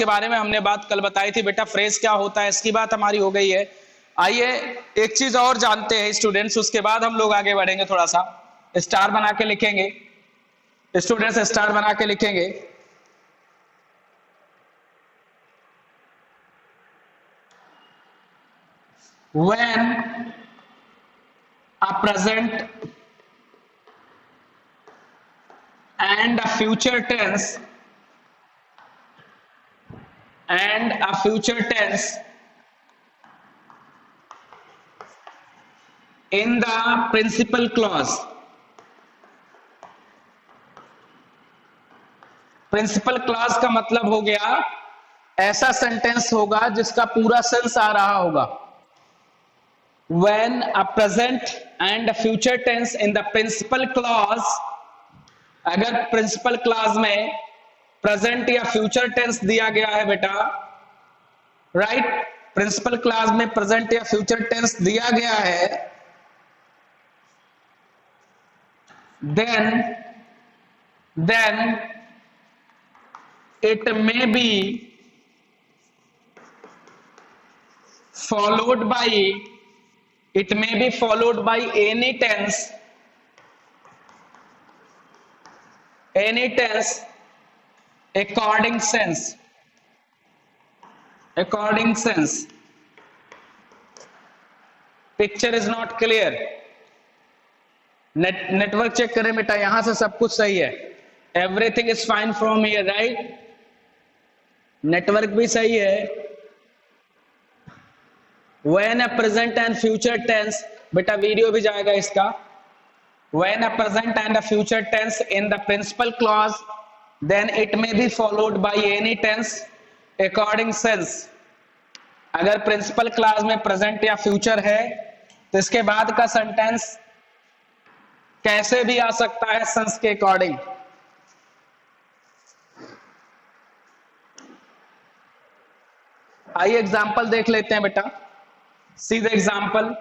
के बारे में हमने बात कल बताई थी बेटा, फ्रेज क्या होता है इसकी बात हमारी हो गई है। आइए एक चीज और जानते हैं स्टूडेंट्स, उसके बाद हम लोग आगे बढ़ेंगे। थोड़ा सा स्टार बना के लिखेंगे स्टूडेंट्स, स्टार बना के लिखेंगे। When a present and a future tense in the principal clause, principal clause का मतलब हो गया ऐसा सेंटेंस होगा जिसका पूरा सेंस आ रहा होगा। When a present and a future tense in the principal clause, अगर प्रिंसिपल क्लॉज में प्रेजेंट या फ्यूचर टेंस दिया गया है बेटा, राइट, प्रिंसिपल क्लॉज में प्रेजेंट या फ्यूचर टेंस दिया गया है, then it may be followed by any tense according sense। Picture is not clear, network check करें बेटा, यहां से सब कुछ सही है, everything is fine from here, right, network भी सही है। When a present and future tense, बेटा वीडियो भी जाएगा इसका, when a present and a future tense in the principal clause, then it may be followed by any tense according sense। अगर principal clause में present या future है तो इसके बाद का सेंटेंस कैसे भी आ सकता है सेंस के अकॉर्डिंग। आइए एग्जाम्पल देख लेते हैं बेटा, see the example.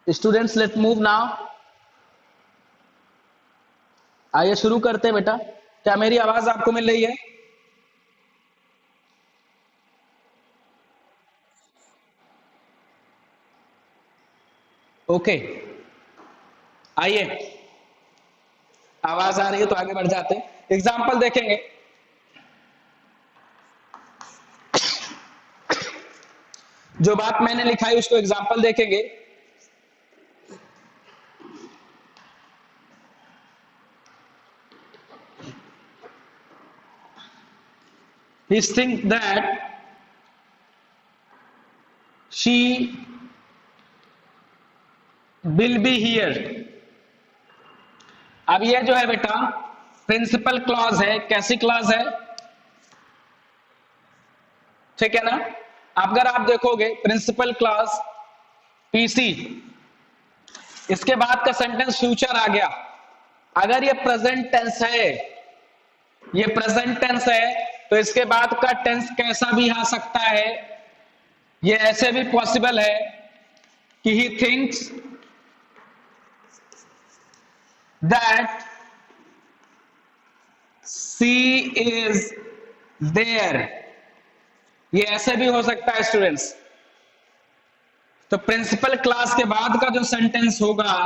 Students let move now. आइए शुरू करते हैं बेटा, क्या मेरी आवाज आपको मिल रही है? ओके, आइए आवाज आ रही है तो आगे बढ़ जाते हैं, एग्जाम्पल देखेंगे। जो बात मैंने लिखाई उसको एग्जाम्पल देखेंगे। He thinks that she will be here। अब ये जो है बेटा प्रिंसिपल क्लॉज है, कैसी क्लॉज है, ठीक है ना। अगर आप देखोगे प्रिंसिपल क्लॉज पीसी, इसके बाद का सेंटेंस फ्यूचर आ गया, अगर ये प्रेजेंट टेंस है, ये प्रेजेंट टेंस है तो इसके बाद का टेंस कैसा भी आ सकता है। ये ऐसे भी पॉसिबल है कि he thinks that she is there, ये ऐसे भी हो सकता है स्टूडेंट्स। तो प्रिंसिपल क्लास के बाद का जो सेंटेंस होगा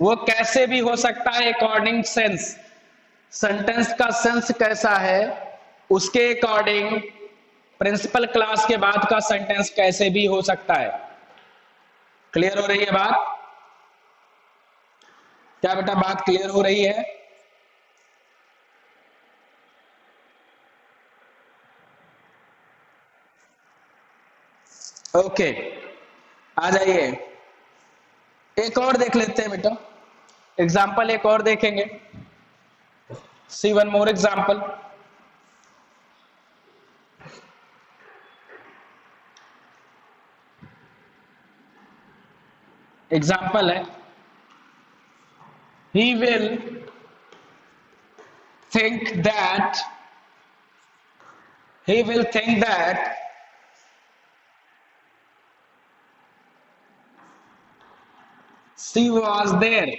वो कैसे भी हो सकता है अकॉर्डिंग सेंस। सेंटेंस का सेंस कैसा है उसके अकॉर्डिंग प्रिंसिपल क्लास के बाद का सेंटेंस कैसे भी हो सकता है। क्लियर हो रही है बात? क्या बेटा बात क्लियर हो रही है? ओके, आ जाइए एक और देख लेते हैं बेटा, एग्जाम्पल एक और देखेंगे। See one more example. Example है, he will think that she was there.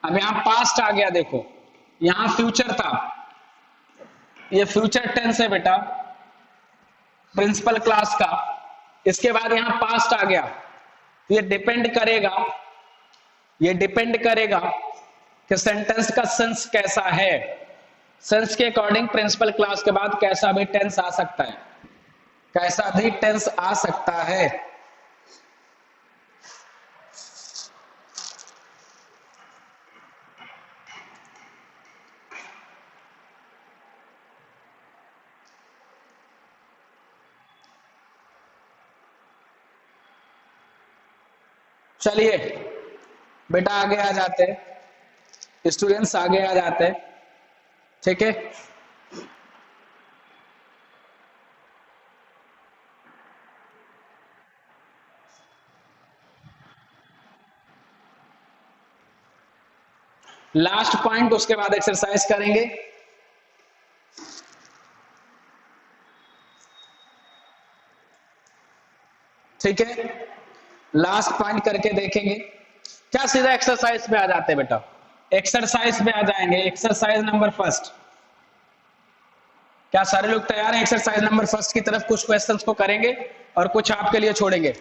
अब यहां पास्ट आ गया, देखो यहां फ्यूचर था, ये फ्यूचर टेंस है बेटा प्रिंसिपल क्लास का। इसके बाद यहां पास्ट आ गया, ये डिपेंड करेगा, ये डिपेंड करेगा कि सेंटेंस का सेंस कैसा है। सेंस के अकॉर्डिंग प्रिंसिपल क्लास के बाद कैसा भी टेंस आ सकता है, कैसा भी टेंस आ सकता है। चलिए बेटा आगे आ जाते हैं, स्टूडेंट्स आगे आ जाते हैं, ठीक है। लास्ट पॉइंट, उसके बाद एक्सरसाइज करेंगे। ठीक है, लास्ट पॉइंट करके देखेंगे। क्या सीधा एक्सरसाइज पे आ जाते हैं बेटा, एक्सरसाइज पे आ जाएंगे। एक्सरसाइज नंबर फर्स्ट, क्या सारे लोग तैयार हैं? एक्सरसाइज नंबर फर्स्ट की तरफ कुछ क्वेश्चंस को करेंगे और कुछ आपके लिए छोड़ेंगे।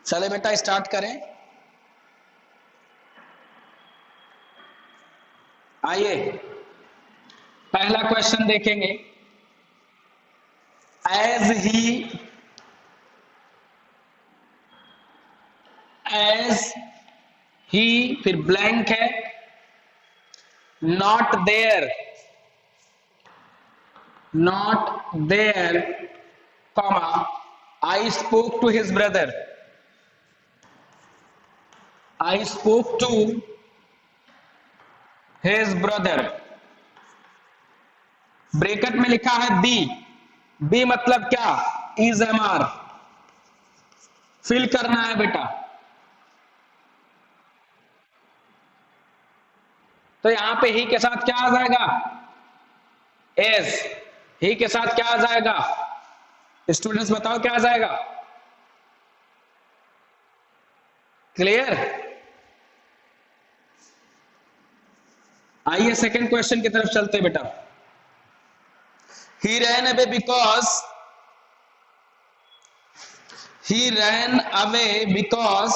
चले बेटा स्टार्ट करें। आइए पहला क्वेश्चन देखेंगे। एज ही फिर ब्लैंक है, not there, not there comma I spoke to his brother, I spoke to his brother. Bracket में लिखा है बी, बी मतलब क्या? इज एम आर फिल करना है बेटा। तो यहां पे ही के साथ क्या आ जाएगा? एज। ही के साथ क्या आ जाएगा? स्टूडेंट्स बताओ क्या आ जाएगा? क्लियर? आइए सेकंड क्वेश्चन की तरफ चलते बेटा। He ran away because, he ran away because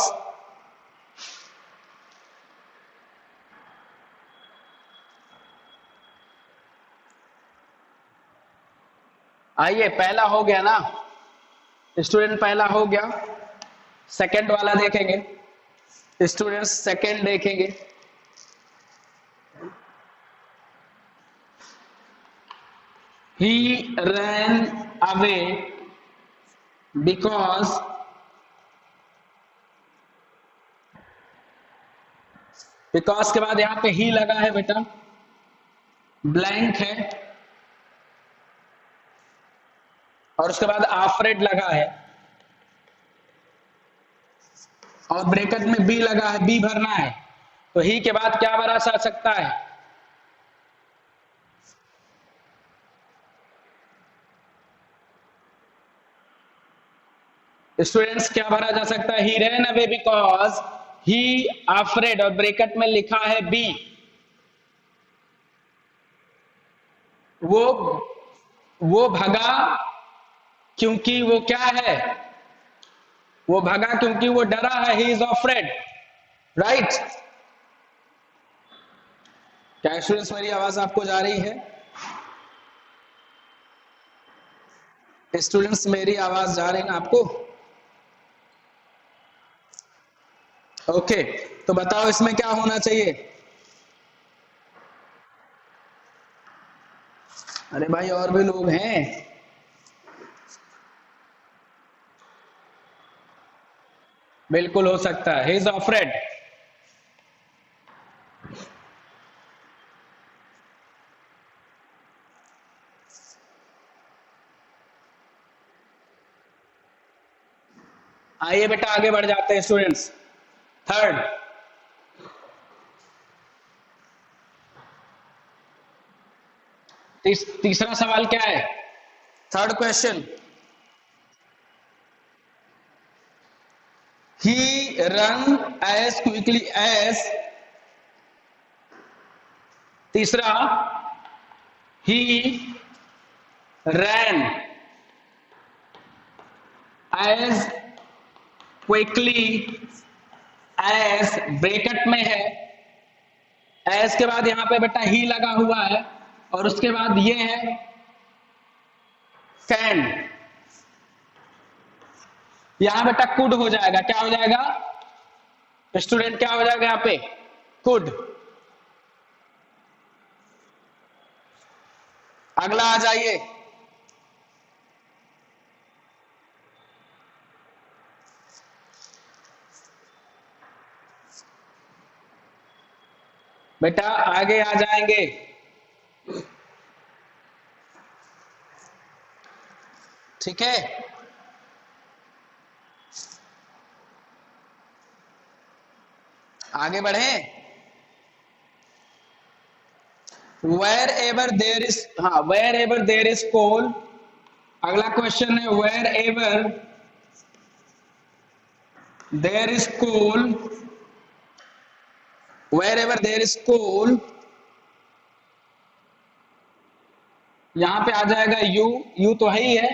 आइए पहला हो गया ना स्टूडेंट, पहला हो गया। सेकंड वाला देखेंगे स्टूडेंट्स, सेकंड देखेंगे। he ran away because because के बाद यहां पे ही लगा है बेटा, ब्लैंक है और उसके बाद आफ्रेड लगा है और ब्रैकेट में बी लगा है, बी भरना है। तो ही के बाद क्या भरा जा सकता है? स्टूडेंट्स क्या भरा जा सकता है? He ran away because he afraid और ब्रैकेट में लिखा है बी। वो भगा क्योंकि वो क्या है? वो भगा क्योंकि वो डरा है, ही इज अफ्रेड, राइट? क्या स्टूडेंट्स मेरी आवाज आपको जा रही है? स्टूडेंट्स मेरी आवाज जा रही है ना आपको? ओके, तो बताओ इसमें क्या होना चाहिए? अरे भाई और भी लोग हैं। बिल्कुल हो सकता है, ही इज अफ्रेड। आइए बेटा आगे बढ़ जाते हैं स्टूडेंट्स। थर्ड, तीसरा सवाल क्या है? Third question, he run as quickly as, तीसरा he ran as quickly as, bracket में है, एस के बाद यहां पे बेटा ही लगा हुआ है और उसके बाद ये है कैन, यहां बेटा कुड हो जाएगा, क्या हो जाएगा स्टूडेंट, क्या हो जाएगा यहां पे कुड। अगला आ जाइए, बेटा आगे आ जाएंगे, ठीक है। आगे बढ़े, वेयर एवर देर इज, हाँ wherever there is coal, अगला क्वेश्चन है wherever there is coal, wherever there is coal, यहां पे आ जाएगा यू, यू तो है ही है,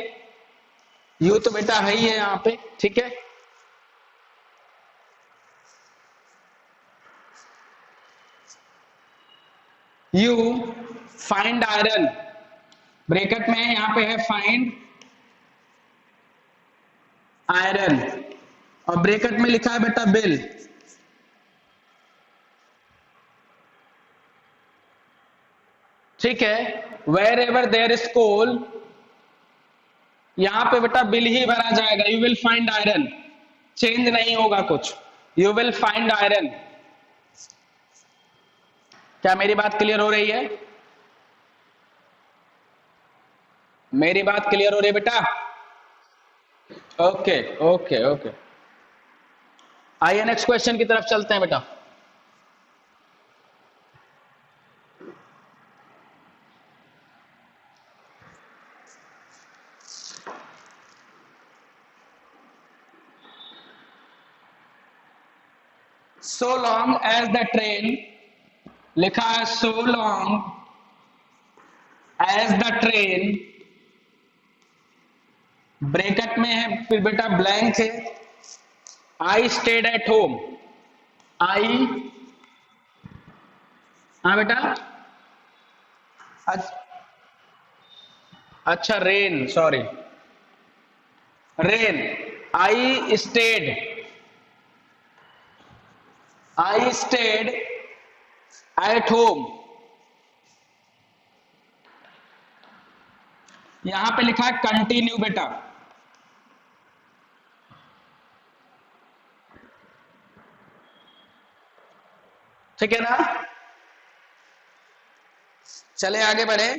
यू तो बेटा है ही है यहां पे, ठीक है। यू फाइंड आयरन, ब्रैकेट में यहां पे है फाइंड आयरन और ब्रैकेट में लिखा है बेटा बिल, ठीक है। Where ever there is coal, यहां पे बेटा बिल ही भरा जाएगा, you will find iron, change नहीं होगा कुछ, यू विल फाइंड आयरन। क्या मेरी बात क्लियर हो रही है? मेरी बात क्लियर हो रही है बेटा? ओके ओके ओके, आइए नेक्स्ट क्वेश्चन की तरफ चलते हैं बेटा। so long as the train, लिखा है so long as the train, bracket में है फिर बेटा ब्लैंक है, आई स्टेड एट होम, आई, हाँ बेटा अच्छा rain, sorry rain, I stayed at home, यहां पे लिखा है कंटिन्यू बेटा, ठीक है ना। चले आगे बढ़े,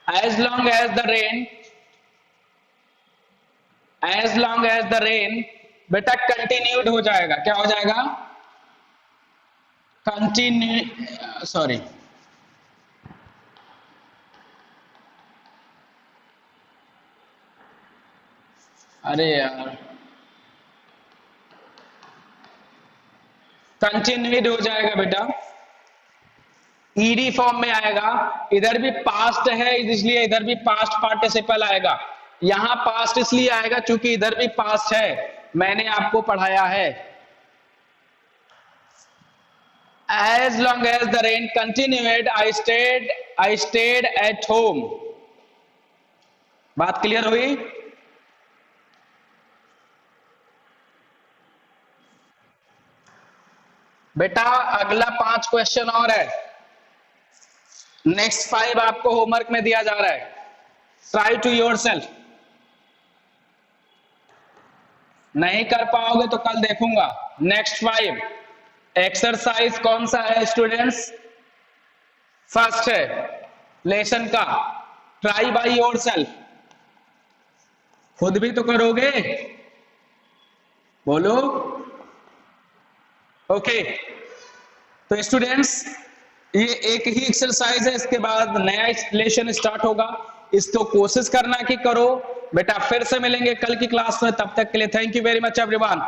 as long as the rain, as long as the rain बेटा कंटिन्यूड हो जाएगा, क्या हो जाएगा कंटिन्यू, सॉरी अरे यार कंटिन्यूड हो जाएगा बेटा, ईडी फॉर्म में आएगा, इधर भी पास्ट है इसलिए इधर भी पास्ट पार्टिसिपल आएगा, यहां पास्ट इसलिए आएगा क्योंकि इधर भी पास्ट है, मैंने आपको पढ़ाया है। As long as the rain continued I stayed at home, बात क्लियर हुई? बेटा अगला 5 क्वेश्चन और है, नेक्स्ट 5 आपको होमवर्क में दिया जा रहा है, ट्राई टू योरसेल्फ, नहीं कर पाओगे तो कल देखूंगा। नेक्स्ट 5 एक्सरसाइज कौन सा है स्टूडेंट्स? फर्स्ट है लेसन का ट्राई बाय योरसेल्फ, खुद भी तो करोगे, बोलो। ओके, तो स्टूडेंट्स ये एक ही एक्सरसाइज है, इसके बाद नया लेशन स्टार्ट होगा। इसको कोशिश करना कि करो बेटा। फिर से मिलेंगे कल की क्लास में, तब तक के लिए thank you very much everyone.